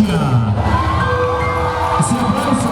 Rusia. Ese aplauso.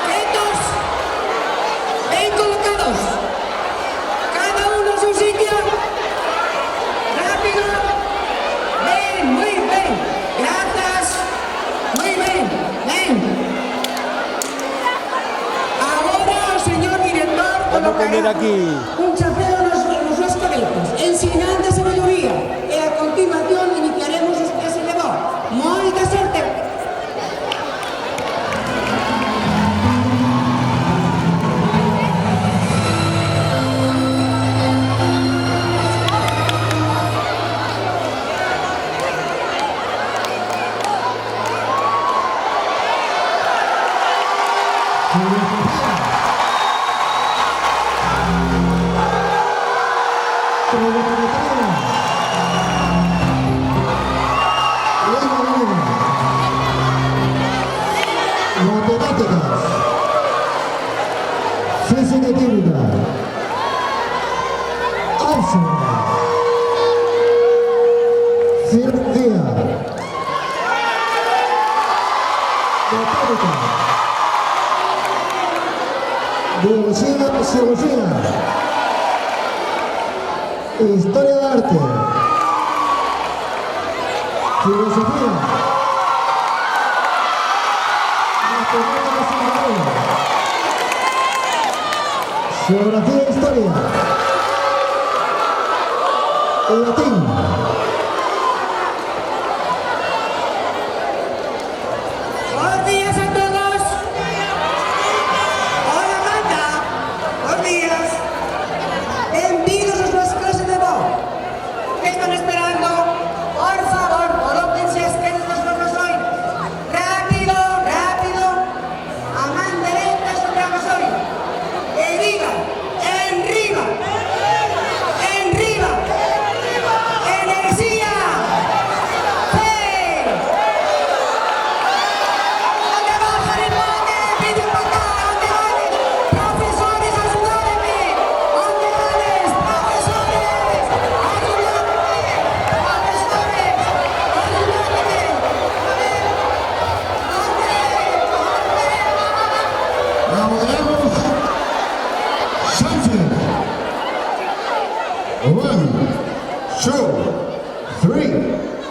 Quietos, bien colocados, cada uno en su sitio, rápido, bien, muy bien, gracias, muy bien, bien. Ahora, señor director, colocará un chapeo en los coletas, en señal de sabiduría, y a continuación iniciaremos os que se levó. Moita sorte. Matemáticas, física y química, álgebra, cirugía, botánica, biología, sociología, historia del arte, filosofía, geografía e historia, latín, Buenos días a todos. Hola, Marta. Buenos días. Bienvenidos a nuestras clases de voz. ¿Qué están esperando? Por favor, colóquense a esquerda de los profesores. Rápido, rápido. A mano derecha sobre el profesor. Y diga, enriba. Enriba. Energía. Fe. ¿Dónde baja el bote? Pide para acá. ¿Dónde vales? Profesores, ayúdame. ¿Dónde vales? Profesores, ayúdame. Profesores, ayúdame. Vamos, veamos. Chance. 1, 2, 3.